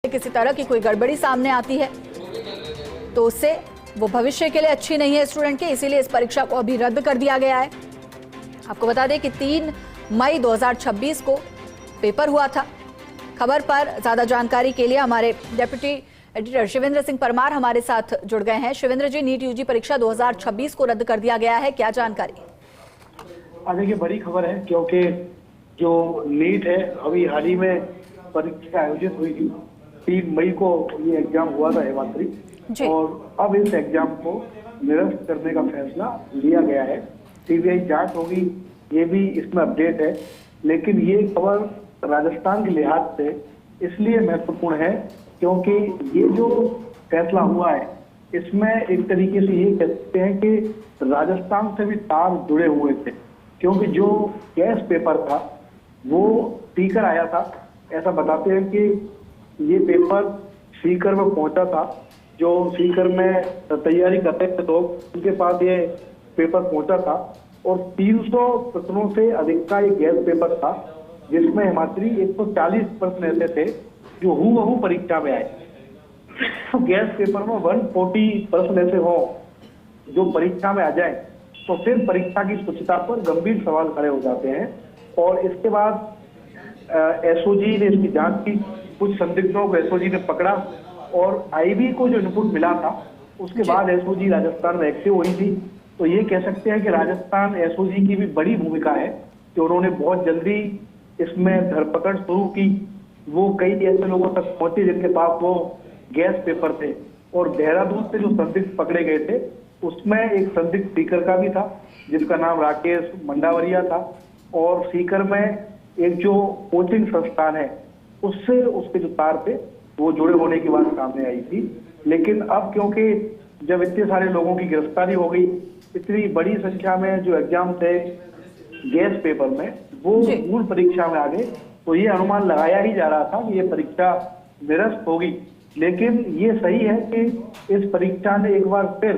किसी तरह की कोई गड़बड़ी सामने आती है तो उससे वो भविष्य के लिए अच्छी नहीं है स्टूडेंट के, इसीलिए इस परीक्षा को अभी रद्द कर दिया गया है। आपको बता दें कि 3 मई 2026 को पेपर हुआ था। खबर पर ज्यादा जानकारी के लिए हमारे डेप्यूटी एडिटर शिवेंद्र सिंह परमार हमारे साथ जुड़ गए हैं। शिवेंद्र जी, नीट यूजी परीक्षा 2026 को रद्द कर दिया गया है, क्या जानकारी? देखिए, बड़ी खबर है क्योंकि जो नीट है अभी हाल ही में परीक्षा आयोजित हुई थी। 3 मई को ये एग्जाम हुआ था हेमात्री, और अब इस एग्जाम को निरस्त करने का फैसला लिया गया है। सीबीआई जांच होगी, ये भी इसमें अपडेट है। लेकिन ये खबर राजस्थान के लिहाज से इसलिए महत्वपूर्ण है क्योंकि ये जो फैसला हुआ है इसमें एक तरीके से ये कह सकते हैं कि राजस्थान से भी तार जुड़े हुए थे, क्योंकि जो गैस पेपर था वो सीकर आया था। ऐसा बताते हैं कि ये पेपर सीकर में पहुंचा था। जो सीकर में तैयारी करते थे लोग, उनके पास ये पेपर पहुंचा था और 300 प्रश्नों से अधिक का ये गैस पेपर था, जिसमें हिमाचली 140 प्रश्न ऐसे थे जो हूबहू परीक्षा में आए। तो गैस पेपर में 140 प्रश्न ऐसे हो जो परीक्षा में आ जाए तो फिर परीक्षा की शुचिता पर गंभीर सवाल खड़े हो जाते हैं। और इसके बाद एसओजी ने इसकी जांच की, कुछ संदिग्धों को एसओजी ने पकड़ा और आईबी को जो इनपुट मिला था उसके बाद एसओजी राजस्थान में एक्टिव हुई थी। तो ये कह सकते हैं कि राजस्थान एसओजी की भी बड़ी भूमिका है कि उन्होंने बहुत जल्दी इसमें धरपकड़ शुरू की। वो कई ऐसे लोगों तक पहुंचे जिनके पास वो गैस पेपर थे, और देहरादून से जो संदिग्ध पकड़े गए थे उसमें एक संदिग्ध सीकर का भी था जिसका नाम राकेश मंडावरिया था, और सीकर में एक जो कोचिंग संस्थान है उससे उसके जो तार थे वो जुड़े होने की बात सामने आई थी। लेकिन अब क्योंकि जब इतने सारे लोगों की गिरफ्तारी हो गई, इतनी बड़ी संख्या में जो एग्जाम थे गैस पेपर में वो मूल परीक्षा में आ गए, तो ये अनुमान लगाया ही जा रहा था कि ये परीक्षा निरस्त होगी। लेकिन ये सही है कि इस परीक्षा ने एक बार फिर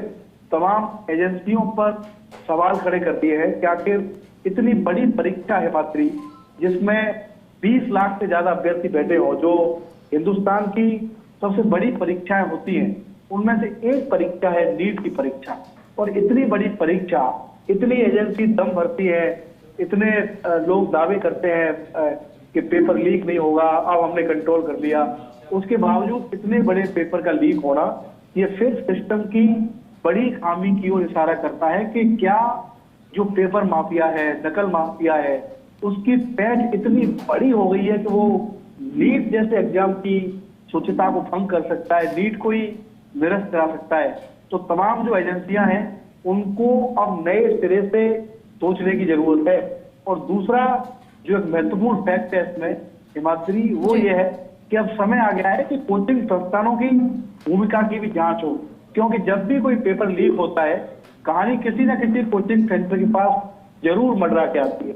तमाम एजेंसियों पर सवाल खड़े कर दिए हैं कि आखिर इतनी बड़ी परीक्षा है मात्री, जिसमें 20 लाख से ज्यादा अभ्यर्थी बैठे हो, जो हिंदुस्तान की सबसे बड़ी परीक्षाएं होती हैं उनमें से एक परीक्षा है नीट की परीक्षा। और इतनी बड़ी परीक्षा, इतनी एजेंसी दम भरती है, इतने लोग दावे करते हैं कि पेपर लीक नहीं होगा, अब हमने कंट्रोल कर लिया, उसके बावजूद इतने बड़े पेपर का लीक होना ये फिर सिस्टम की बड़ी खामी की ओर इशारा करता है कि क्या जो पेपर माफिया है, नकल माफिया है, उसकी पैठ इतनी बड़ी हो गई है कि वो नीट जैसे एग्जाम की शुचिता को भंग कर सकता है, नीट को ही निरस्त करा सकता है। तो तमाम जो एजेंसियां हैं उनको अब नए सिरे से सोचने की जरूरत है। और दूसरा जो एक महत्वपूर्ण फैक्ट है इसमें हिमाद्री, वो ये है कि अब समय आ गया है कि कोचिंग संस्थानों की भूमिका की भी जांच हो, क्योंकि जब भी कोई पेपर लीक होता है कहानी किसी न किसी कोचिंग सेंटर के पास जरूर मंडरा के आती है।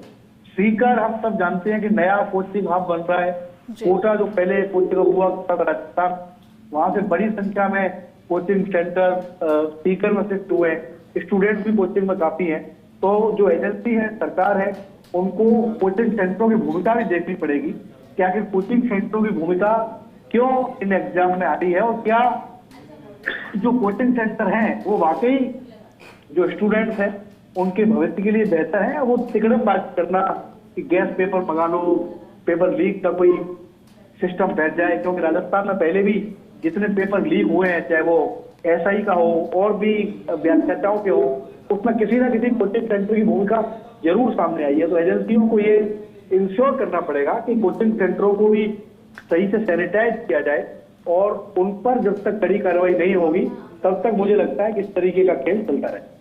सीकर हम सब जानते हैं कि नया कोचिंग हब बन रहा है। कोटा जो पहले कोचिंग हुआ राजस्थान, वहां से बड़ी संख्या में कोचिंग सेंटर सीकर में शिफ्ट हुए हैं। स्टूडेंट्स भी कोचिंग में काफी हैं। तो जो एजेंसी है, सरकार है, उनको कोचिंग सेंटरों की भूमिका भी देखनी पड़ेगी कि आखिर कोचिंग सेंटरों की भूमिका क्यों इन एग्जाम में आ रही है, और क्या जो कोचिंग सेंटर हैं वो वाकई जो स्टूडेंट्स हैं उनके भविष्य के लिए बेहतर है। वो तिकड़म बात करना कि गैस पेपर मंगा लो, पेपर लीक का कोई सिस्टम बैठ जाए, क्योंकि राजस्थान में पहले भी जितने पेपर लीक हुए हैं, चाहे वो एसआई का हो और भी व्याख्याताओं के हो, उसमें किसी ना किसी कोचिंग सेंटर की भूमिका जरूर सामने आई है। तो एजेंसियों को ये इंश्योर करना पड़ेगा कि कोचिंग सेंटरों को भी सही से सैनिटाइज किया जाए, और उन पर जब तक कड़ी कार्रवाई नहीं होगी तब तक मुझे लगता है कि इस तरीके का खेल चलता रहे।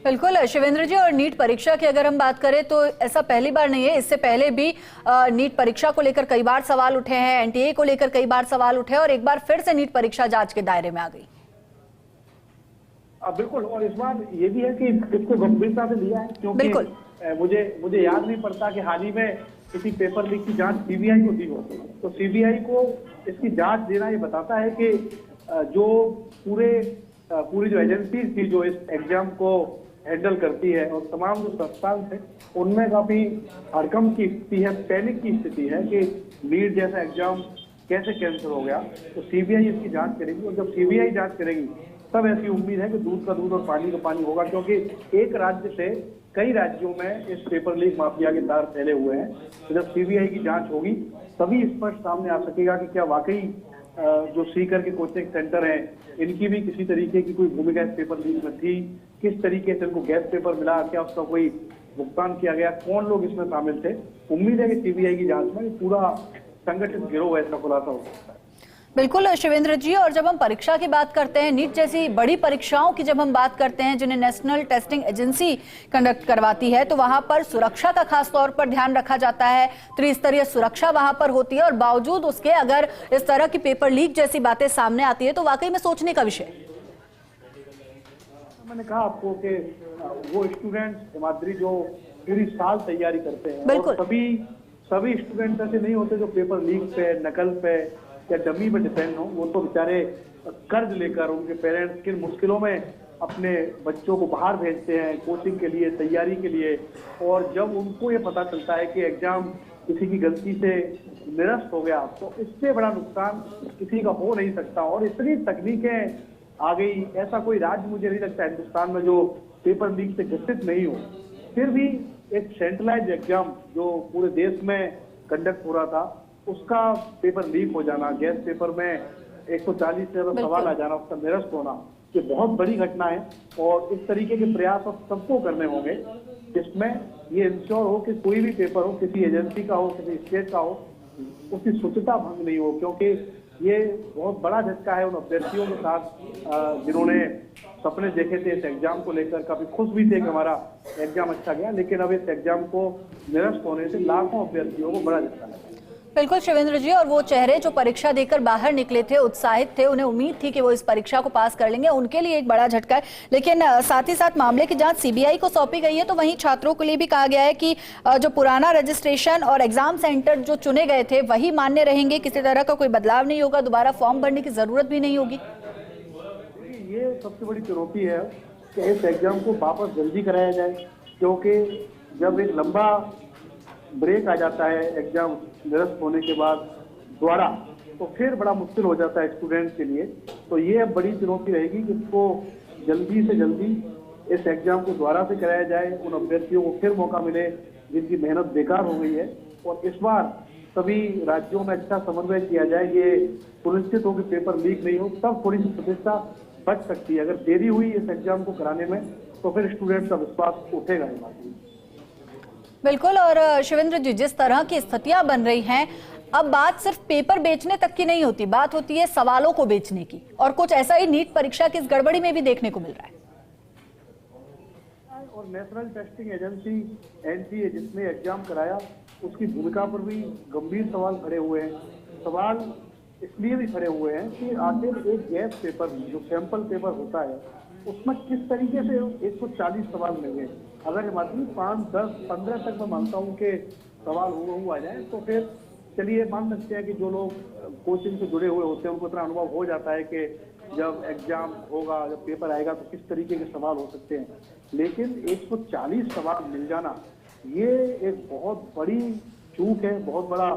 बिल्कुल शिवेंद्र जी, और नीट परीक्षा की अगर हम बात करें तो ऐसा पहली बार नहीं है, इससे पहले भी नीट परीक्षा को लेकर कई बार सवाल उठे हैं, एनटीए को लेकर कई बार सवाल उठे, और एक बार फिर से नीट परीक्षा जांच के दायरे में आ गई। बिल्कुल, और इस बार ये भी है कि इसको गंभीरता से लिया है, क्योंकि मुझे याद नहीं पड़ता कि हाल ही में किसी पेपर लीक की जांच सीबीआई को दी हो। तो सीबीआई को इसकी जांच देना ये बताता है कि जो पूरी जो एजेंसी थी जो इस एग्जाम को हैंडल करती है, और तमाम जो संस्थान थे उनमें काफी हड़कंप की स्थिति है, पैनिक की स्थिति है कि नीट जैसा एग्जाम कैसे कैंसिल हो गया। तो सीबीआई इसकी जांच करेगी और जब सीबीआई जांच करेगी तब ऐसी उम्मीद है कि दूध का दूध और पानी का पानी होगा, क्योंकि एक राज्य से कई राज्यों में इस पेपर लीक माफिया के तार फैले हुए हैं। तो जब सीबीआई की जांच होगी तभी स्पष्ट सामने आ सकेगा कि क्या वाकई जो सीकर के कोचिंग सेंटर हैं इनकी भी किसी तरीके की कोई भूमिका इस पेपर लीक में थी, किस तरीके से इनको गैस पेपर मिला, क्या उसका कोई भुगतान किया गया, कौन लोग इसमें शामिल थे। उम्मीद है कि सीबीआई की जांच में पूरा संगठित गिरोह ऐसा खुलासा हो सकता है। बिल्कुल शिवेंद्र जी, और जब हम परीक्षा की बात करते हैं, नीट जैसी बड़ी परीक्षाओं की जब हम बात करते हैं जिन्हें नेशनल टेस्टिंग एजेंसी कंडक्ट करवाती है, तो वहां पर सुरक्षा का खास तौर पर ध्यान रखा जाता है। त्रिस्तरीय सुरक्षा वहां पर होती है और बावजूद उसके अगर इस तरह की पेपर लीक जैसी बातें सामने आती है तो वाकई में सोचने का विषय। मैंने कहा आपको कि वो स्टूडेंट्स हिमाद्री जो पूरी साल तैयारी करते हैं और सभी स्टूडेंट्स ऐसे नहीं होते जो पेपर लीक पे, नकल पे या डमी पे डिपेंड हो। वो तो बेचारे कर्ज लेकर उनके पेरेंट्स किन मुश्किलों में अपने बच्चों को बाहर भेजते हैं कोचिंग के लिए, तैयारी के लिए, और जब उनको ये पता चलता है कि एग्जाम किसी की गलती से निरस्त हो गया तो इससे बड़ा नुकसान किसी का हो नहीं सकता। और इतनी तकनीकें आ गई, ऐसा कोई राज्य मुझे नहीं लगता हिंदुस्तान में जो पेपर लीक से ग्रसित नहीं हो। फिर भी एक सेंट्रलाइज एग्जाम जो पूरे देश में कंडक्ट हो रहा था उसका पेपर लीक हो जाना, गैस पेपर में 140 से ज्यादा सवाल आ जाना, उसका निरस्त होना, ये बहुत बड़ी घटना है। और इस तरीके के प्रयास अब सबको करने होंगे जिसमें ये इंश्योर हो कि कोई भी पेपर हो, किसी एजेंसी का हो, किसी स्टेट का हो, उसकी शुचिता भंग नहीं हो। क्योंकि ये बहुत बड़ा झटका है उन अभ्यर्थियों के साथ जिन्होंने सपने देखे थे इस एग्जाम को लेकर, काफी खुश भी थे कि हमारा एग्जाम अच्छा गया, लेकिन अब इस एग्जाम को निरस्त होने से लाखों अभ्यर्थियों को बड़ा झटका है। बिल्कुल शिवेंद्र जी, और वो चेहरे जो परीक्षा देकर बाहर निकले थे, उत्साहित थे, उन्हें उम्मीद थी कि वो इस परीक्षा को पास कर लेंगे, उनके लिए एक बड़ा झटका है। लेकिन साथ ही साथ मामले की जांच सीबीआई को सौंपी गई है, तो वहीं छात्रों के लिए भी कहा गया है कि जो पुराना रजिस्ट्रेशन और एग्जाम सेंटर जो चुने गए थे वही मान्य रहेंगे, किसी तरह का कोई बदलाव नहीं होगा, दोबारा फॉर्म भरने की जरूरत भी नहीं होगी। ये सबसे बड़ी चुनौती है कि इस एग्जाम को वापस जल्दी कराया जाए, क्योंकि जब एक लंबा ब्रेक आ जाता है एग्जाम निरस्त होने के बाद दोबारा, तो फिर बड़ा मुश्किल हो जाता है स्टूडेंट के लिए। तो ये बड़ी चुनौती रहेगी कि इसको जल्दी से जल्दी इस एग्जाम को दोबारा से कराया जाए, उन अभ्यर्थियों को फिर मौका मिले जिनकी मेहनत बेकार हो गई है, और इस बार सभी राज्यों में अच्छा समन्वय किया जाए, ये सुनिश्चित हो कि पेपर लीक नहीं हो, तब थोड़ी सी प्रतिष्ठा बच सकती है। अगर देरी हुई इस एग्जाम को कराने में तो फिर स्टूडेंट का विश्वास उठेगा ही बात। बिल्कुल, और शिवेंद्र जी, जिस तरह की स्थितियां बन रही हैं, अब बात सिर्फ पेपर बेचने तक की नहीं होती, बात होती है सवालों को बेचने की, और कुछ ऐसा ही नीट परीक्षा की इस गड़बड़ी में भी देखने को मिल रहा है। और नेशनल टेस्टिंग एजेंसी एनटीए जिसने एग्जाम कराया उसकी भूमिका पर भी गंभीर सवाल खड़े हुए हैं। सवाल इसलिए भी खड़े हुए हैं कि आखिर एक गैस पेपर जो सैंपल पेपर होता है उसमें किस तरीके से 140 सवाल मिल गए। अगर हिमाचली 5, 10, 15 तक मैं मानता हूँ कि सवाल हुआ आ जाए तो फिर चलिए मान सकते हैं कि जो लोग कोचिंग से जुड़े हुए होते हैं उनको इतना अनुभव हो जाता है कि जब एग्जाम होगा, जब पेपर आएगा तो किस तरीके के सवाल हो सकते हैं। लेकिन 140 सवाल मिल जाना ये एक बहुत बड़ी चूक है, बहुत बड़ा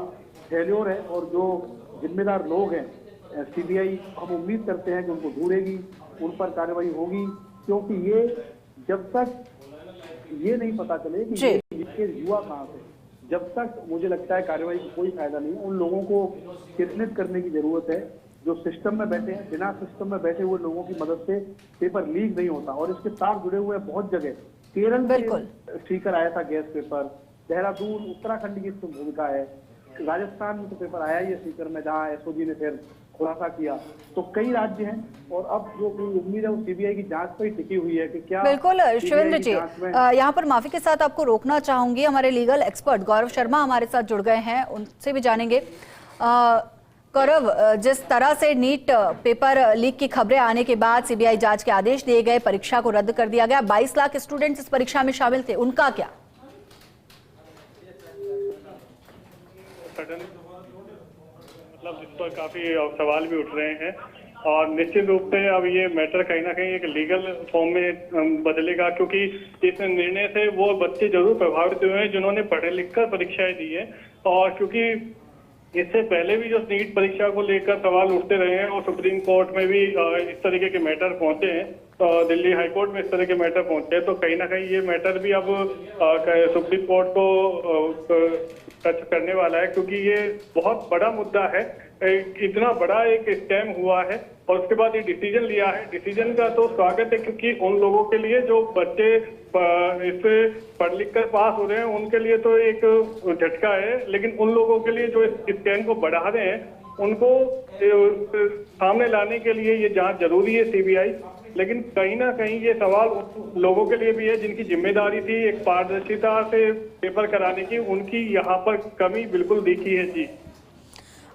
फेल्योर है। और जो जिम्मेदार लोग हैं सीबीआई, हम उम्मीद करते हैं कि उनको ढूंढेगी, उन पर कार्रवाई होगी, क्योंकि ये जब तक ये नहीं पता चले कि ये युवा कहाँ से, जब तक मुझे लगता है कार्रवाई का कोई फायदा नहीं। उन लोगों को चिन्हित करने की जरूरत है जो सिस्टम में बैठे हैं। बिना सिस्टम में बैठे हुए लोगों की मदद से पेपर लीक नहीं होता, और इसके तार जुड़े हुए हैं बहुत जगह। केरल में स्टीकर आया था गैस पेपर, देहरादून, उत्तराखंड की इसमें भूमिका है, राजस्थान में तो पेपर आया ही है स्टीकर में, जहाँ एसओजी ने फिर खुलासा किया। तो कई राज्य हैं, और अब जो उम्मीद है वो सीबीआई की जांच पर ही टिकी हुई है कि क्या। बिल्कुल शिवेंद्र जी, यहाँ पर माफी के साथ आपको रोकना चाहूंगी, हमारे लीगल एक्सपर्ट गौरव शर्मा हमारे साथ जुड़ गए हैं, उनसे भी जानेंगे। गौरव, जिस तरह से नीट पेपर लीक की खबरें आने के बाद सीबीआई जांच के आदेश दिए गए, परीक्षा को रद्द कर दिया गया, 22 लाख स्टूडेंट्स इस परीक्षा में शामिल थे, उनका क्या? मतलब इस पर काफी सवाल भी उठ रहे हैं, और निश्चित रूप से अब ये मैटर कहीं ना कहीं एक लीगल फॉर्म में बदलेगा, क्योंकि इस निर्णय से वो बच्चे जरूर प्रभावित हुए हैं जिन्होंने पढ़े लिख कर परीक्षाएं दी है। और क्योंकि इससे पहले भी जो नीट परीक्षा को लेकर सवाल उठते रहे हैं और सुप्रीम कोर्ट में भी इस तरीके के मैटर पहुंचे हैं, दिल्ली हाई कोर्ट में इस तरह के मैटर पहुंचे हैं, तो कहीं ना कहीं ये मैटर भी अब सुप्रीम कोर्ट को टच करने वाला है, क्योंकि ये बहुत बड़ा मुद्दा है। इतना बड़ा एक स्कैम हुआ है और उसके बाद ये डिसीजन लिया है। डिसीजन का तो स्वागत है, क्योंकि उन लोगों के लिए जो बच्चे इससे पढ़ लिख कर पास हो रहे हैं उनके लिए तो एक झटका है, लेकिन उन लोगों के लिए जो इस स्कैम को बढ़ा रहे हैं उनको सामने लाने के लिए ये जांच जरूरी है, सीबीआई। लेकिन कहीं ना कहीं ये सवाल लोगों के लिए भी है जिनकी जिम्मेदारी थी एक पारदर्शिता से पेपर कराने की, उनकी यहाँ पर कमी बिल्कुल दिखी है जी।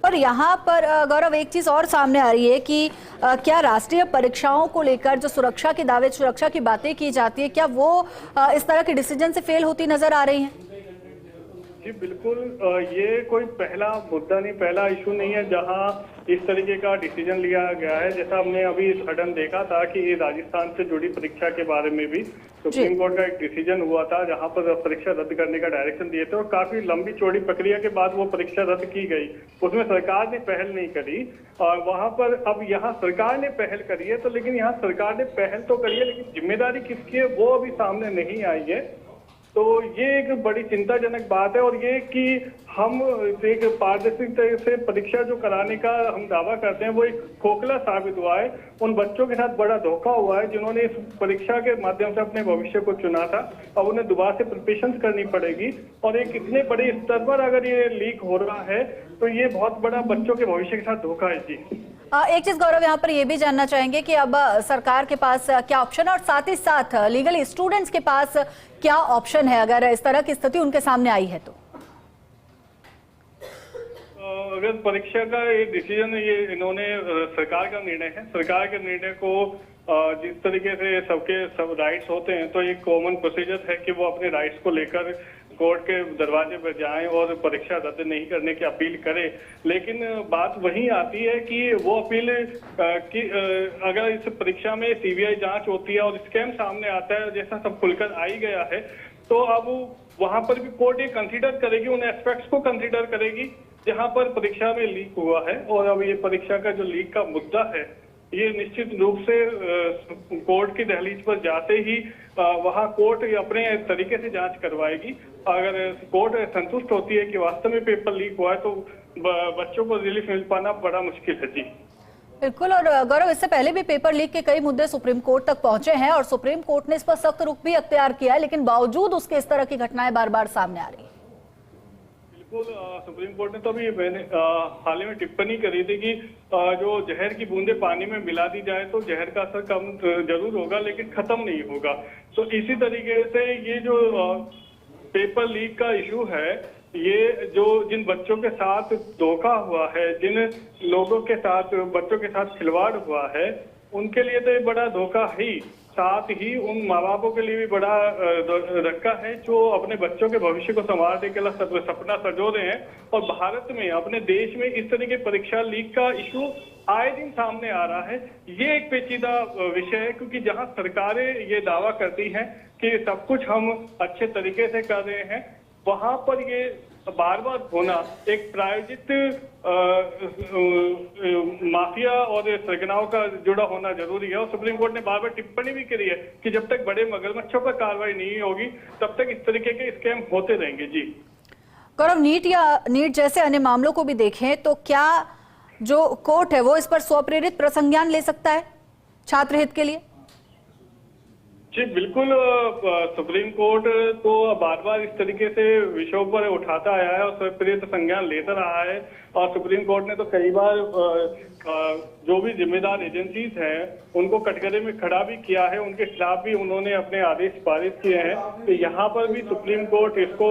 और यहाँ पर गौरव एक चीज और सामने आ रही है कि क्या राष्ट्रीय परीक्षाओं को लेकर जो सुरक्षा के दावे, सुरक्षा की बातें की जाती है, क्या वो इस तरह के डिसीजन से फेल होती नजर आ रही हैं? जी बिल्कुल, ये कोई पहला मुद्दा नहीं, पहला इशू नहीं है जहां इस तरीके का डिसीजन लिया गया है। जैसा हमने अभी सडन देखा था कि ये राजस्थान से जुड़ी परीक्षा के बारे में भी सुप्रीम कोर्ट का एक डिसीजन हुआ था जहां पर परीक्षा रद्द करने का डायरेक्शन दिए थे और काफी लंबी चौड़ी प्रक्रिया के बाद वो परीक्षा रद्द की गई। उसमें सरकार ने पहल नहीं करी और वहां पर अब यहाँ सरकार ने पहल करी है, तो लेकिन यहाँ सरकार ने पहल तो करी है लेकिन जिम्मेदारी किसकी है वो अभी सामने नहीं आई है। तो ये एक बड़ी चिंताजनक बात है और ये कि हम एक पारदर्शी से परीक्षा जो कराने का हम दावा करते हैं वो एक खोखला साबित हुआ है। उन बच्चों के साथ बड़ा धोखा हुआ है जिन्होंने इस परीक्षा के माध्यम से अपने भविष्य को चुना था। अब उन्हें दोबारा से प्रिपरेशन करनी पड़ेगी और एक इतने बड़े स्तर पर अगर ये लीक हो रहा है तो ये बहुत बड़ा बच्चों के भविष्य के साथ धोखा है जी। एक चीज गौरव यहाँ पर ये भी जानना चाहेंगे कि अब सरकार के पास क्या ऑप्शन है और साथ ही साथ लीगल स्टूडेंट्स के पास क्या ऑप्शन है अगर इस तरह की स्थिति उनके सामने आई है तो? अगर परीक्षा का ये डिसीजन ये इन्होंने सरकार का निर्णय है, सरकार के निर्णय को जिस तरीके से सबके सब राइट्स होते हैं तो एक कॉमन प्रोसीजर है कि वो अपने राइट्स को लेकर कोर्ट के दरवाजे पर जाएं और परीक्षा रद्द नहीं करने की अपील करें। लेकिन बात वही आती है कि वो अपील कि अगर इस परीक्षा में सीबीआई जांच होती है और स्कैम सामने आता है जैसा सब खुलकर आ ही गया है, तो अब वहां पर भी कोर्ट ये कंसीडर करेगी, उन एस्पेक्ट्स को कंसीडर करेगी जहां पर परीक्षा में लीक हुआ है। और अब ये परीक्षा का जो लीक का मुद्दा है ये निश्चित रूप से कोर्ट की दहलीज पर जाते ही वहां कोर्ट अपने तरीके से जांच करवाएगी। अगर कोर्ट संतुष्ट होती है कि वास्तव में पेपर लीक हुआ है तो बच्चों को रिलीफ मिल पाना बड़ा मुश्किल है जी। बिल्कुल। और गौरव इससे पहले भी पेपर लीक के कई मुद्दे सुप्रीम कोर्ट तक पहुंचे हैं और सुप्रीम कोर्ट ने इस पर सख्त रुख भी अख्तियार किया है, लेकिन बावजूद उसके इस तरह की घटनाएं बार बार सामने आ रही है। बिल्कुल, सुप्रीम कोर्ट ने तो अभी मैंने हाल ही में टिप्पणी करी थी कि जो जहर की बूंदे पानी में मिला दी जाए तो जहर का असर कम जरूर होगा लेकिन खत्म नहीं होगा। तो इसी तरीके से ये जो पेपर लीक का इशू है, ये जो जिन बच्चों के साथ धोखा हुआ है, जिन लोगों के साथ बच्चों के साथ खिलवाड़ हुआ है, उनके लिए तो ये बड़ा धोखा ही, साथ ही उन माँ बापों के लिए भी बड़ा धक्का है जो अपने बच्चों के भविष्य को संवारने के लिए सपना संजो रहे हैं। और भारत में, अपने देश में इस तरह के परीक्षा लीक का इशू आए दिन सामने आ रहा है। ये एक पेचीदा विषय है क्योंकि जहां सरकारें ये दावा करती हैं कि सब कुछ हम अच्छे तरीके से कर रहे हैं, वहां पर ये बार बार होना एक प्रायोजित माफिया और सरगनाओं का जुड़ा होना जरूरी है। और सुप्रीम कोर्ट ने बार बार टिप्पणी भी करी है कि जब तक बड़े मगरमच्छों पर कार्रवाई नहीं होगी तब तक इस तरीके के स्कैम होते रहेंगे जी। गौरव, नीट जैसे अन्य मामलों को भी देखें तो क्या जो कोर्ट है वो इस पर स्वप्रेरित प्रसंज्ञान ले सकता है छात्र हित के लिए? जी बिल्कुल, सुप्रीम कोर्ट तो बार बार इस तरीके से विषयों पर उठाता आया है और स्वप्रेरित संज्ञान लेता रहा है। और सुप्रीम कोर्ट ने तो कई बार जो भी जिम्मेदार एजेंसीज हैं उनको कटघरे में खड़ा भी किया है, उनके खिलाफ भी उन्होंने अपने आदेश पारित किए हैं। तो यहाँ पर भी सुप्रीम कोर्ट इसको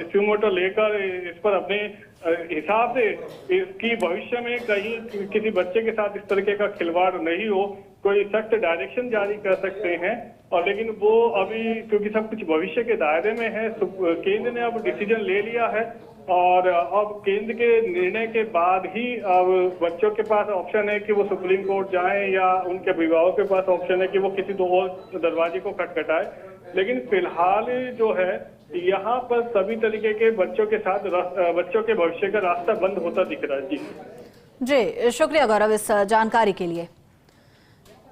स्यूमोटो लेकर इस पर अपने हिसाब से इसकी भविष्य में कहीं किसी बच्चे के साथ इस तरीके का खिलवाड़ नहीं हो, कोई सख्त डायरेक्शन जारी कर सकते हैं। और लेकिन वो अभी क्योंकि सब कुछ भविष्य के दायरे में है, केंद्र ने अब डिसीजन ले लिया है और अब केंद्र के निर्णय के बाद ही अब बच्चों के पास ऑप्शन है कि वो सुप्रीम कोर्ट जाएं या उनके अभिभावक के पास ऑप्शन है कि वो किसी दो और दरवाजे को खटखटाए। लेकिन फिलहाल जो है यहाँ पर सभी तरीके के बच्चों के साथ बच्चों के भविष्य का रास्ता बंद होता दिख रहा है। जी शुक्रिया गौरव इस जानकारी के लिए।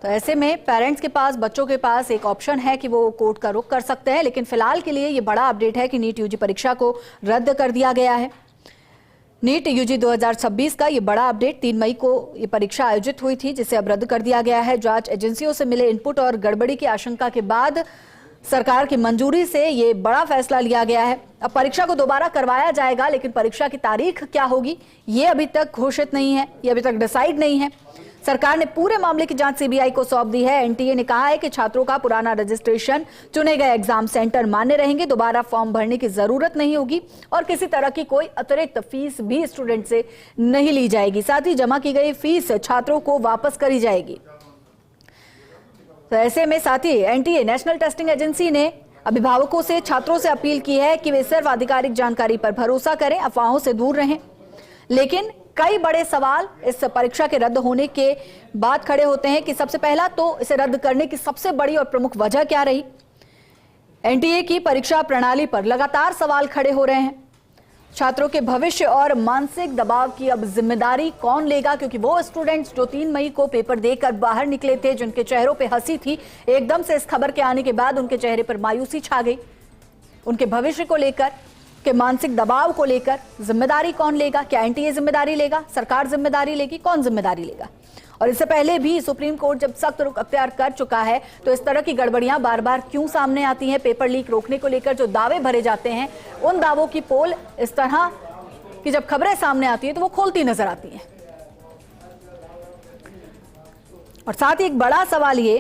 तो ऐसे में पेरेंट्स के पास, बच्चों के पास एक ऑप्शन है कि वो कोर्ट का रुख कर सकते हैं, लेकिन फिलहाल के लिए ये बड़ा अपडेट है कि नीट यूजी परीक्षा को रद्द कर दिया गया है। नीट यूजी 2026 का ये बड़ा अपडेट, 3 मई को ये परीक्षा आयोजित हुई थी जिसे अब रद्द कर दिया गया है। जांच एजेंसियों से मिले इनपुट और गड़बड़ी की आशंका के बाद सरकार की मंजूरी से ये बड़ा फैसला लिया गया है। अब परीक्षा को दोबारा करवाया जाएगा, लेकिन परीक्षा की तारीख क्या होगी ये अभी तक घोषित नहीं है, ये अभी तक डिसाइड नहीं है। सरकार ने पूरे मामले की जांच सीबीआई को सौंप दी है। एनटीए ने कहा है कि छात्रों का पुराना रजिस्ट्रेशन, चुने गए एग्जाम सेंटर मान्य रहेंगे, दोबारा फॉर्म भरने की जरूरत नहीं होगी और किसी तरह की कोई अतिरिक्त फीस भी स्टूडेंट से नहीं ली जाएगी। साथ ही जमा की गई फीस छात्रों को वापस करी जाएगी। तो ऐसे में साथ ही एनटीए, नेशनल टेस्टिंग एजेंसी ने अभिभावकों से, छात्रों से अपील की है कि वे सिर्फ आधिकारिक जानकारी पर भरोसा करें, अफवाहों से दूर रहें। लेकिन कई बड़े सवाल इस परीक्षा के रद्द होने के बाद खड़े होते हैं कि सबसे पहला तो इसे रद्द करने की सबसे बड़ी और प्रमुख वजह क्या रही। एनटीए की परीक्षा प्रणाली पर लगातार सवाल खड़े हो रहे हैं। छात्रों के भविष्य और मानसिक दबाव की अब जिम्मेदारी कौन लेगा, क्योंकि वो स्टूडेंट्स जो 3 मई को पेपर देकर बाहर निकले थे, जिनके चेहरों पे हंसी थी, एकदम से इस खबर के आने के बाद उनके चेहरे पर मायूसी छा गई। उनके भविष्य को लेकर, के मानसिक दबाव को लेकर जिम्मेदारी कौन लेगा? क्या एनटीए जिम्मेदारी लेगा, सरकार जिम्मेदारी लेगी, कौन जिम्मेदारी लेगा? और इससे पहले भी सुप्रीम कोर्ट जब सख्त रुख अख्तियार कर चुका है, तो इस तरह की गड़बड़ियां बार बार क्यों सामने आती हैं? पेपर लीक रोकने को लेकर जो दावे भरे जाते हैं, उन दावों की पोल इस तरह की जब खबरें सामने आती है तो वो खोलती नजर आती हैं। और साथ ही एक बड़ा सवाल ये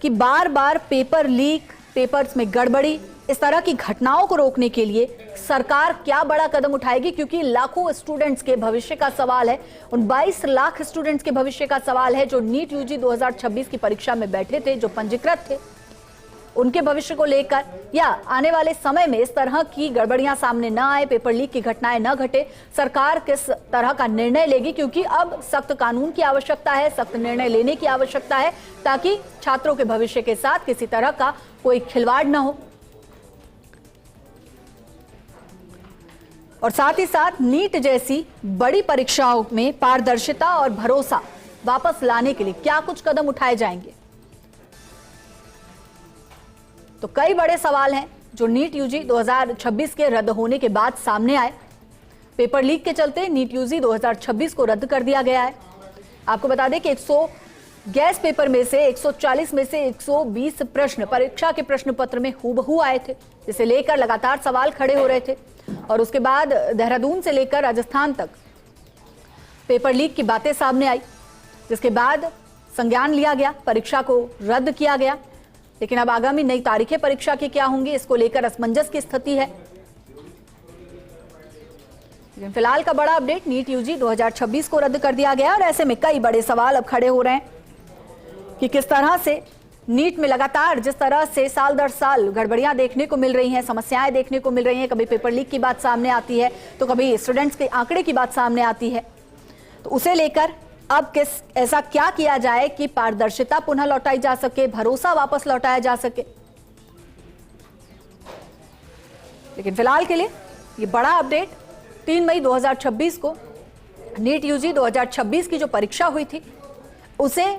कि बार बार पेपर लीक, पेपर्स में गड़बड़ी, इस तरह की घटनाओं को रोकने के लिए सरकार क्या बड़ा कदम उठाएगी, क्योंकि लाखों स्टूडेंट्स के भविष्य का सवाल है। उन 22 लाख स्टूडेंट्स के भविष्य का सवाल है जो नीट यूजी 2026 की परीक्षा में बैठे थे, जो पंजीकृत थे। उनके भविष्य को लेकर या आने वाले समय में इस तरह की गड़बड़ियां सामने न आए, पेपर लीक की घटनाएं न घटे, सरकार किस तरह का निर्णय लेगी, क्योंकि अब सख्त कानून की आवश्यकता है, सख्त निर्णय लेने की आवश्यकता है, ताकि छात्रों के भविष्य के साथ किसी तरह का कोई खिलवाड़ न हो। और साथ ही साथ नीट जैसी बड़ी परीक्षाओं में पारदर्शिता और भरोसा वापस लाने के लिए क्या कुछ कदम उठाए जाएंगे? तो कई बड़े सवाल हैं जो नीट यूजी 2026 के रद्द होने के बाद सामने आए। पेपर लीक के चलते नीट यूजी 2026 को रद्द कर दिया गया है। आपको बता दें कि 100 गैस पेपर में से 140 में से 120 प्रश्न परीक्षा के प्रश्न पत्र में हूबहू आए थे, जिसे लेकर लगातार सवाल खड़े हो रहे थे। और उसके बाद देहरादून से लेकर राजस्थान तक पेपर लीक की बातें सामने आई, जिसके बाद संज्ञान लिया गया, परीक्षा को रद्द किया गया। लेकिन अब आगामी नई तारीखें परीक्षा की क्या होंगी, इसको लेकर असमंजस की स्थिति है। लेकिन फिलहाल का बड़ा अपडेट, नीट यूजी 2026 को रद्द कर दिया गया। और ऐसे में कई बड़े सवाल अब खड़े हो रहे हैं कि किस तरह से नीट में लगातार जिस तरह से साल दर साल गड़बड़ियां देखने को मिल रही हैं, समस्याएं देखने को मिल रही हैं, कभी पेपर लीक की बात सामने आती है तो कभी स्टूडेंट्स के आंकड़े की बात सामने आती है, तो उसे लेकर अब ऐसा क्या किया जाए कि पारदर्शिता पुनः लौटाई जा सके, भरोसा वापस लौटाया जा सके। लेकिन फिलहाल के लिए ये बड़ा अपडेट, 3 मई 2026 को नीट यूजी 2026 की जो परीक्षा हुई थी उसे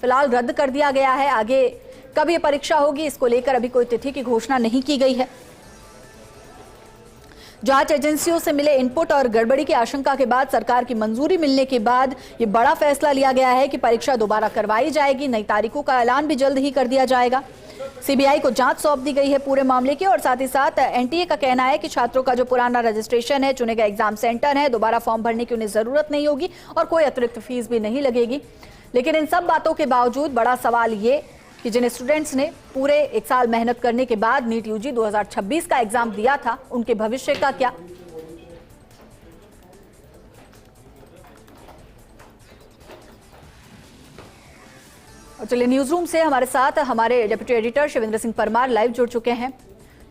फिलहाल रद्द कर दिया गया है। आगे कब ये परीक्षा होगी, इसको लेकर अभी कोई तिथि की घोषणा नहीं की गई है। जांच एजेंसियों से मिले इनपुट और गड़बड़ी की आशंका के बाद सरकार की मंजूरी मिलने के बाद ये बड़ा फैसला लिया गया है कि परीक्षा दोबारा करवाई जाएगी। नई तारीखों का ऐलान भी जल्द ही कर दिया जाएगा। सीबीआई को जांच सौंप दी गई है पूरे मामले की। और साथ ही साथ एनटीए का कहना है कि छात्रों का जो पुराना रजिस्ट्रेशन है, चुने गए एग्जाम सेंटर है, दोबारा फॉर्म भरने की उन्हें जरूरत नहीं होगी और कोई अतिरिक्त फीस भी नहीं लगेगी। लेकिन इन सब बातों के बावजूद बड़ा सवाल ये कि जिन स्टूडेंट्स ने पूरे 1 साल मेहनत करने के बाद नीट यूजी 2026 का एग्जाम दिया था, उनके भविष्य का क्या? और चलिए न्यूज रूम से हमारे साथ हमारे deputy editor Shivendra Singh Parmar live जुड़ चुके हैं।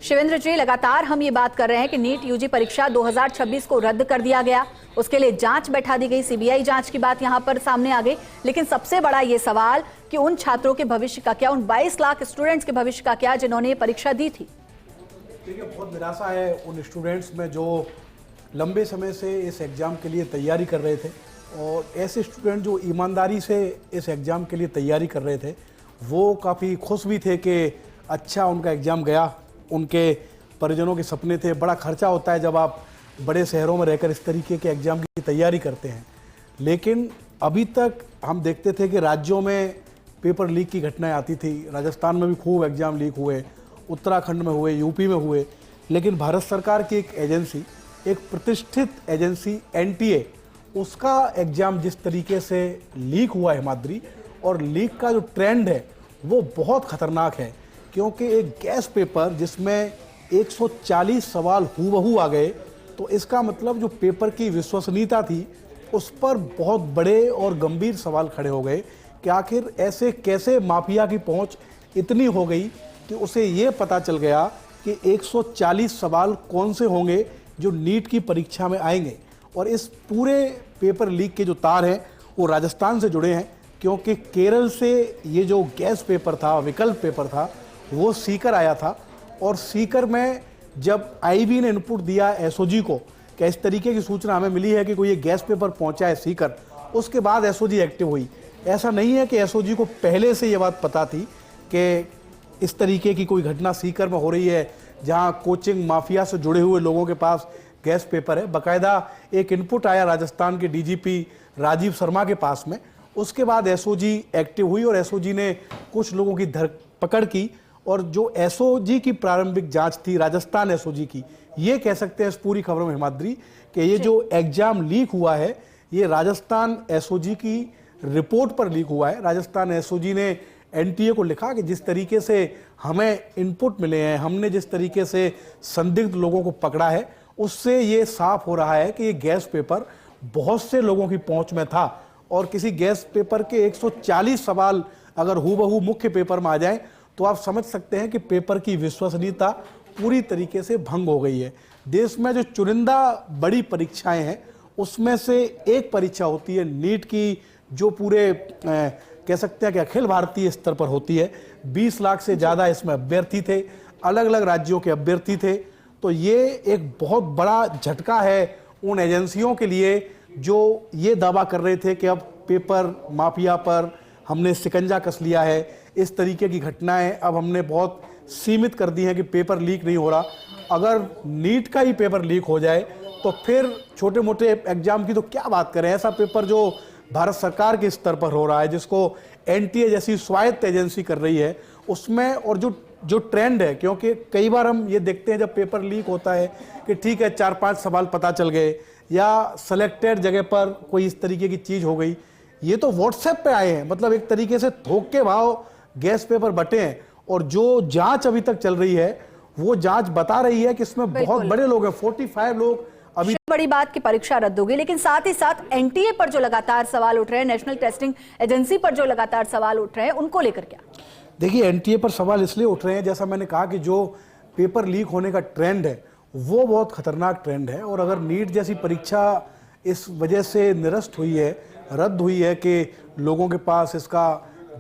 शिवेंद्र जी, लगातार हम ये बात कर रहे हैं कि नीट यूजी परीक्षा 2026 को रद्द कर दिया गया, उसके लिए जांच बैठा दी गई, सीबीआई जांच की बात यहां पर सामने आ गई। लेकिन सबसे बड़ा ये सवाल कि उन छात्रों के भविष्य का क्या, उन 22 लाख स्टूडेंट्स के भविष्य का क्या जिन्होंने ये परीक्षा दी थी? देखिए, बहुत निराशा है उन स्टूडेंट्स में जो लंबे समय से इस एग्ज़ाम के लिए तैयारी कर रहे थे, और ऐसे स्टूडेंट जो ईमानदारी से इस एग्ज़ाम के लिए तैयारी कर रहे थे वो काफ़ी खुश भी थे कि अच्छा उनका एग्ज़ाम गया। उनके परिजनों के सपने थे। बड़ा खर्चा होता है जब आप बड़े शहरों में रहकर इस तरीके के एग्ज़ाम की तैयारी करते हैं, लेकिन अभी तक हम देखते थे कि राज्यों में पेपर लीक की घटनाएं आती थी। राजस्थान में भी खूब एग्ज़ाम लीक हुए, उत्तराखंड में हुए, यूपी में हुए, लेकिन भारत सरकार की एक एजेंसी, एक प्रतिष्ठित एजेंसी एनटीए, उसका एग्ज़ाम जिस तरीके से लीक हुआ है हिमाद्री, और लीक का जो ट्रेंड है वो बहुत ख़तरनाक है, क्योंकि एक गैस पेपर जिसमें 140 सवाल हूबहू आ गए, तो इसका मतलब जो पेपर की विश्वसनीयता थी उस पर बहुत बड़े और गंभीर सवाल खड़े हो गए कि आखिर ऐसे कैसे माफिया की पहुंच इतनी हो गई कि उसे ये पता चल गया कि 140 सवाल कौन से होंगे जो नीट की परीक्षा में आएंगे। और इस पूरे पेपर लीक के जो तार हैं वो राजस्थान से जुड़े हैं, क्योंकि केरल से ये जो गैस पेपर था, विकल्प पेपर था, वो सीकर आया था, और सीकर में जब आईबी ने इनपुट दिया एसओजी को कि इस तरीके की सूचना हमें मिली है कि कोई ये गैस पेपर पहुंचा है सीकर, उसके बाद एसओजी एक्टिव हुई। ऐसा नहीं है कि एसओजी को पहले से ये बात पता थी कि इस तरीके की कोई घटना सीकर में हो रही है जहां कोचिंग माफिया से जुड़े हुए लोगों के पास गैस पेपर है। बाकायदा एक इनपुट आया राजस्थान के डीजीपी राजीव शर्मा के पास में, उसके बाद एसओजी एक्टिव हुई और एसओजी ने कुछ लोगों की धरपकड़ की। और जो एसओजी की प्रारंभिक जांच थी, राजस्थान एसओजी की, ये कह सकते हैं इस पूरी खबर में हिमाद्री कि ये जो एग्जाम लीक हुआ है ये राजस्थान एसओजी की रिपोर्ट पर लीक हुआ है। राजस्थान एसओजी ने एनटीए को लिखा कि जिस तरीके से हमें इनपुट मिले हैं, हमने जिस तरीके से संदिग्ध लोगों को पकड़ा है, उससे ये साफ हो रहा है कि ये गैस पेपर बहुत से लोगों की पहुंच में था, और किसी गैस पेपर के 140 सवाल अगर हूबहू मुख्य पेपर में आ जाएं तो आप समझ सकते हैं कि पेपर की विश्वसनीयता पूरी तरीके से भंग हो गई है। देश में जो चुनिंदा बड़ी परीक्षाएं हैं उसमें से एक परीक्षा होती है नीट की, जो पूरे कह सकते हैं कि अखिल भारतीय स्तर पर होती है। 20 लाख से ज़्यादा इसमें अभ्यर्थी थे, अलग अलग राज्यों के अभ्यर्थी थे। तो ये एक बहुत बड़ा झटका है उन एजेंसियों के लिए जो ये दावा कर रहे थे कि अब पेपर माफिया पर हमने शिकंजा कस लिया है, इस तरीके की घटनाएं अब हमने बहुत सीमित कर दी हैं कि पेपर लीक नहीं हो रहा। अगर नीट का ही पेपर लीक हो जाए तो फिर छोटे मोटे एग्जाम की तो क्या बात करें। ऐसा पेपर जो भारत सरकार के स्तर पर हो रहा है, जिसको एनटीए जैसी स्वायत्त एजेंसी कर रही है, उसमें और जो ट्रेंड है, क्योंकि कई बार हम ये देखते हैं जब पेपर लीक होता है कि ठीक है 4-5 सवाल पता चल गए या सेलेक्टेड जगह पर कोई इस तरीके की चीज़ हो गई। ये तो व्हाट्सएप पे आए हैं, मतलब एक तरीके से थोक के भाव गैस पेपर बटे हैं, और जो जांच अभी तक चल रही है वो जांच बता रही है कि इसमें बहुत बड़े लोग हैं, 45 लोग। अभी बड़ी बात की परीक्षा रद्द होगी, लेकिन साथ ही साथ एनटीए पर जो लगातार सवाल उठ रहे हैं, नेशनल टेस्टिंग एजेंसी पर जो लगातार सवाल उठ रहे हैं, उनको लेकर क्या? देखिए, एनटीए पर सवाल इसलिए उठ रहे हैं, जैसा मैंने कहा कि जो पेपर लीक होने का ट्रेंड है वो बहुत खतरनाक ट्रेंड है, और अगर नीट जैसी परीक्षा इस वजह से निरस्त हुई है, रद्द हुई है कि लोगों के पास इसका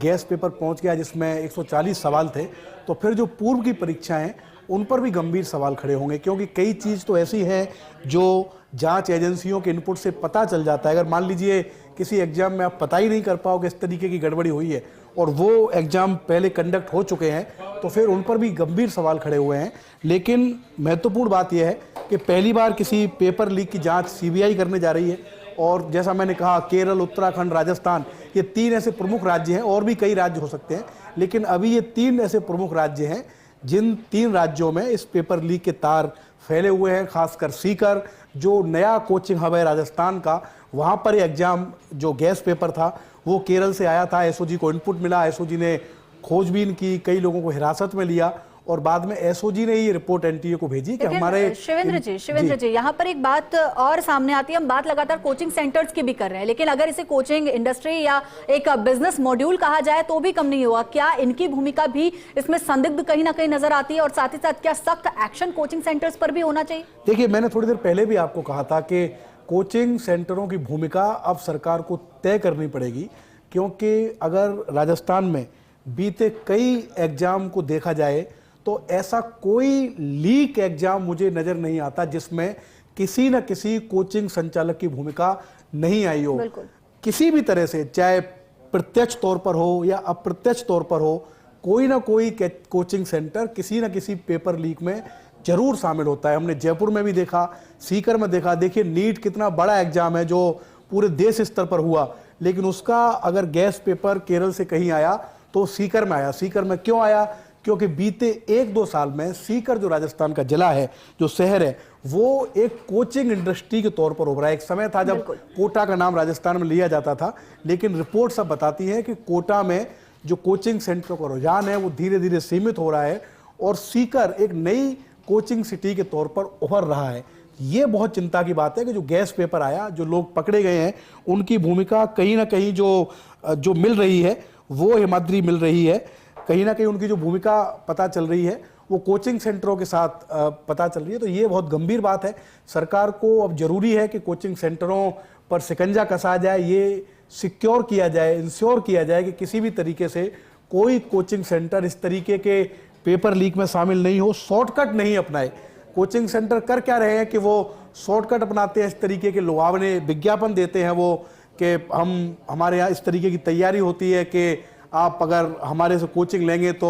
गैस पेपर पहुंच गया जिसमें 140 सवाल थे, तो फिर जो पूर्व की परीक्षाएं हैं उन पर भी गंभीर सवाल खड़े होंगे, क्योंकि कई चीज़ तो ऐसी हैं जो जांच एजेंसियों के इनपुट से पता चल जाता है। अगर मान लीजिए किसी एग्जाम में आप पता ही नहीं कर पाओ कि इस तरीके की गड़बड़ी हुई है और वो एग्जाम पहले कंडक्ट हो चुके हैं, तो फिर उन पर भी गंभीर सवाल खड़े हुए हैं। लेकिन महत्वपूर्ण बात यह है कि पहली बार किसी पेपर लीक की जांच सीबीआई करने जा रही है, और जैसा मैंने कहा केरल, उत्तराखंड, राजस्थान, ये 3 ऐसे प्रमुख राज्य हैं, और भी कई राज्य हो सकते हैं, लेकिन अभी ये 3 ऐसे प्रमुख राज्य हैं जिन 3 राज्यों में इस पेपर लीक के तार फैले हुए हैं। खासकर सीकर, जो नया कोचिंग हब है राजस्थान का, वहाँ पर एग्जाम जो गैस पेपर था वो केरल से आया था। एसओजी को इनपुट मिला, एसओजी ने खोजबीन की, कई लोगों को हिरासत में लिया, और बाद में एसओजी ने ये रिपोर्ट एनटीए को भेजी कि हमारे शिवेंद्र जी यहाँ पर एक बात और सामने आती है। हम बात लगातार कोचिंग सेंटर्स की भी कर रहे हैं, लेकिन अगर इसे कोचिंग इंडस्ट्री या एक बिजनेस मॉड्यूल कहा जाए तो भी कम नहीं हुआ। क्या इनकी भूमिका भी इसमें संदिग्ध कहीं ना कहीं नजर आती है, और साथ ही साथ क्या सख्त एक्शन कोचिंग सेंटर्स पर भी होना चाहिए? देखिए, मैंने थोड़ी देर पहले भी आपको कहा था कि कोचिंग सेंटरों की भूमिका अब सरकार को तय करनी पड़ेगी, क्योंकि अगर राजस्थान में बीते कई एग्जाम को देखा जाए तो ऐसा कोई लीक एग्जाम मुझे नजर नहीं आता जिसमें किसी न किसी कोचिंग संचालक की भूमिका नहीं आई हो। किसी भी तरह से, चाहे प्रत्यक्ष तौर पर हो या अप्रत्यक्ष तौर पर हो, कोई ना कोई कोचिंग सेंटर किसी न किसी पेपर लीक में जरूर शामिल होता है। हमने जयपुर में भी देखा, सीकर में देखा। देखिए नीट कितना बड़ा एग्जाम है जो पूरे देश स्तर पर हुआ, लेकिन उसका अगर गैस पेपर केरल से कहीं आया तो सीकर में आया। सीकर में क्यों आया? क्योंकि बीते 1-2 साल में सीकर जो राजस्थान का जिला है, जो शहर है, वो एक कोचिंग इंडस्ट्री के तौर पर उभरा है। एक समय था जब कोटा का नाम राजस्थान में लिया जाता था, लेकिन रिपोर्ट सब बताती है कि कोटा में जो कोचिंग सेंटरों का रुझान है वो धीरे धीरे सीमित हो रहा है और सीकर एक नई कोचिंग सिटी के तौर पर उभर रहा है। ये बहुत चिंता की बात है कि जो गैस पेपर आया, जो लोग पकड़े गए हैं, उनकी भूमिका कहीं ना कहीं जो मिल रही है वो हिमाद्री मिल रही है। कहीं ना कहीं उनकी जो भूमिका पता चल रही है वो कोचिंग सेंटरों के साथ पता चल रही है। तो ये बहुत गंभीर बात है। सरकार को अब जरूरी है कि कोचिंग सेंटरों पर शिकंजा कसा जाए, ये सिक्योर किया जाए, इंश्योर किया जाए कि किसी भी तरीके से कोई कोचिंग सेंटर इस तरीके के पेपर लीक में शामिल नहीं हो, शॉर्टकट नहीं अपनाए। कोचिंग सेंटर कर क्या रहे हैं कि वो शॉर्टकट अपनाते हैं, इस तरीके के लुभावने विज्ञापन देते हैं वो कि हमारे यहाँ इस तरीके की तैयारी होती है कि आप अगर हमारे से कोचिंग लेंगे तो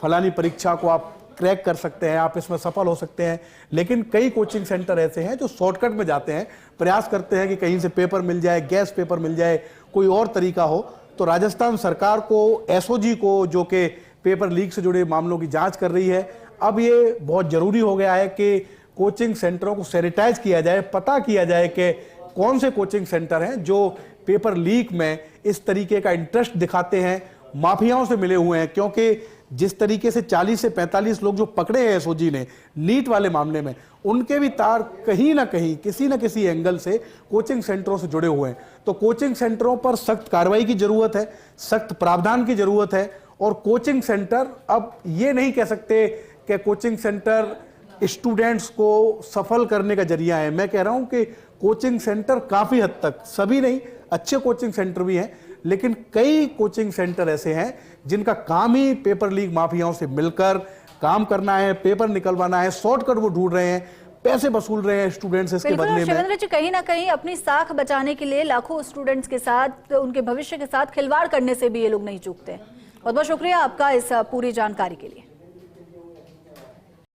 फलानी परीक्षा को आप क्रैक कर सकते हैं, आप इसमें सफल हो सकते हैं। लेकिन कई कोचिंग सेंटर ऐसे हैं जो शॉर्टकट में जाते हैं, प्रयास करते हैं कि कहीं से पेपर मिल जाए, गैस पेपर मिल जाए, कोई और तरीका हो। तो राजस्थान सरकार को, एसओजी को, जो कि पेपर लीक से जुड़े मामलों की जांच कर रही है, अब ये बहुत जरूरी हो गया है कि कोचिंग सेंटरों को सैनिटाइज किया जाए, पता किया जाए कि कौन से कोचिंग सेंटर हैं जो पेपर लीक में इस तरीके का इंटरेस्ट दिखाते हैं, माफियाओं से मिले हुए हैं। क्योंकि जिस तरीके से 40 से 45 लोग जो पकड़े हैं एसओजी ने नीट वाले मामले में, उनके भी तार कहीं ना कहीं किसी न किसी एंगल से कोचिंग सेंटरों से जुड़े हुए हैं। तो कोचिंग सेंटरों पर सख्त कार्रवाई की जरूरत है, सख्त प्रावधान की जरूरत है। और कोचिंग सेंटर अब ये नहीं कह सकते कि कोचिंग सेंटर स्टूडेंट्स को सफल करने का जरिया है। मैं कह रहा हूं कि कोचिंग सेंटर काफी हद तक, सभी नहीं, अच्छे कोचिंग सेंटर भी हैं, लेकिन कई कोचिंग सेंटर ऐसे हैं जिनका काम ही पेपर लीक माफियाओं से मिलकर काम करना है, पेपर निकलवाना है, शॉर्टकट वो ढूंढ रहे हैं, पैसे वसूल रहे हैं स्टूडेंट्स इसके बदले में। शिवेंद्र जी, कहीं ना कहीं अपनी साख बचाने के लिए लाखों स्टूडेंट्स के साथ, उनके भविष्य के साथ खिलवाड़ करने से भी ये लोग नहीं चूकते। बहुत बहुत शुक्रिया आपका इस पूरी जानकारी के लिए।